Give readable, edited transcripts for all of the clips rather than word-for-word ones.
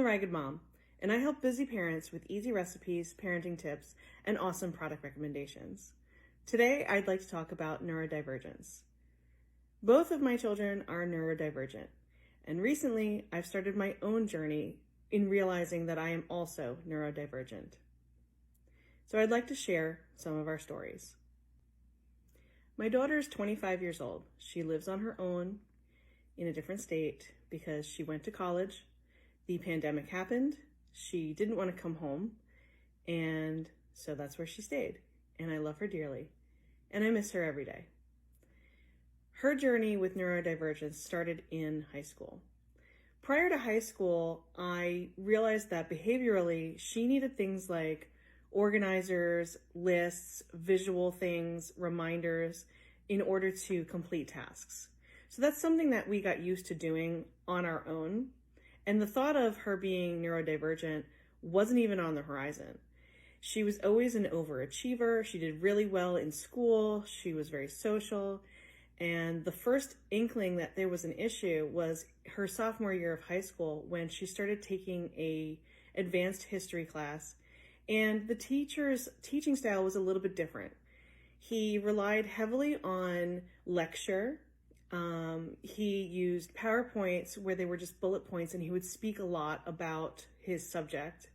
Ragged Mom, and I help busy parents with easy recipes, parenting tips, and awesome product recommendations. Today, I'd like to talk about neurodivergence. Both of my children are neurodivergent, and recently I've started my own journey in realizing that I am also neurodivergent. So I'd like to share some of our stories. My daughter is 25 years old. She lives on her own in a different state because she went to college. The pandemic happened. She didn't want to come home, and so that's where she stayed. And I love her dearly, and I miss her every day. Her journey with neurodivergence started in high school. Prior to high school, I realized that behaviorally, she needed things like organizers, lists, visual things, reminders in order to complete tasks. So that's something that we got used to doing on our own. And the thought of her being neurodivergent wasn't even on the horizon. She was always an overachiever. She did really well in school. She was very social. And the first inkling that there was an issue was her sophomore year of high school when she started taking an advanced history class. And the teacher's teaching style was a little bit different. He relied heavily on lecture. He used PowerPoints where they were just bullet points, and he would speak a lot about his subject.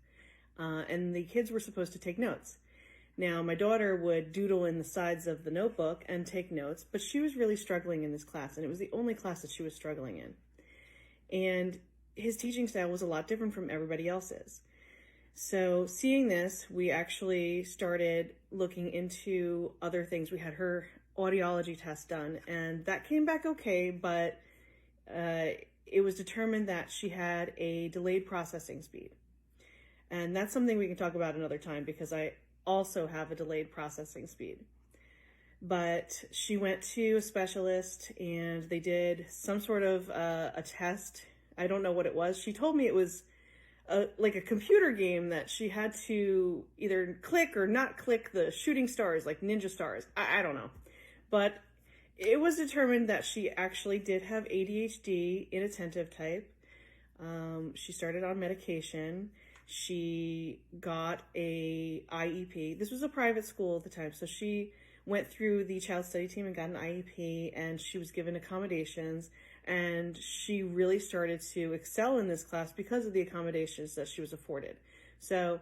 And the kids were supposed to take notes. Now, my daughter would doodle in the sides of the notebook and take notes, but she was really struggling in this class, and it was the only class that she was struggling in. And his teaching style was a lot different from everybody else's. So seeing this, we actually started looking into other things. We had her audiology test done, and that came back okay, but it was determined that she had a delayed processing speed. And that's something we can talk about another time because I also have a delayed processing speed. But she went to a specialist and they did some sort of a test. I don't know what it was. She told me it was like a computer game that she had to either click or not click the shooting stars, like ninja stars. I don't know. But it was determined that she actually did have ADHD, inattentive type. She started on medication. She got a IEP. This was a private school at the time, so she went through the child study team and got an IEP, and she was given accommodations, and she really started to excel in this class because of the accommodations that she was afforded. So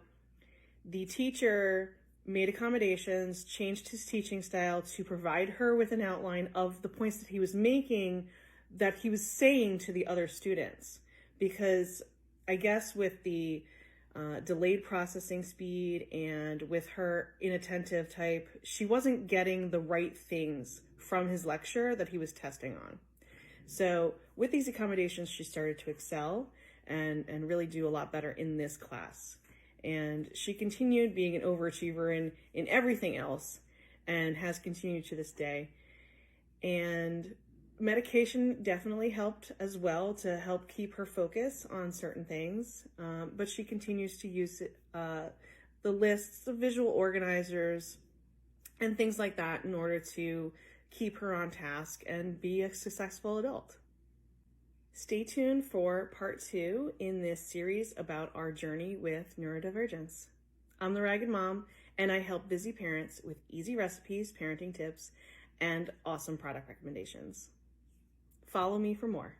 the teacher made accommodations, changed his teaching style to provide her with an outline of the points that he was making, that he was saying to the other students. Because I guess with the delayed processing speed and with her inattentive type, she wasn't getting the right things from his lecture that he was testing on. So with these accommodations, she started to excel and really do a lot better in this class. And she continued being an overachiever in everything else and has continued to this day. And medication definitely helped as well to help keep her focus on certain things, but she continues to use the lists, the visual organizers, and things like that in order to keep her on task and be a successful adult. Stay tuned for part 2 in this series about our journey with neurodivergence. I'm the Ragged Mom, and I help busy parents with easy recipes, parenting tips, and awesome product recommendations. Follow me for more.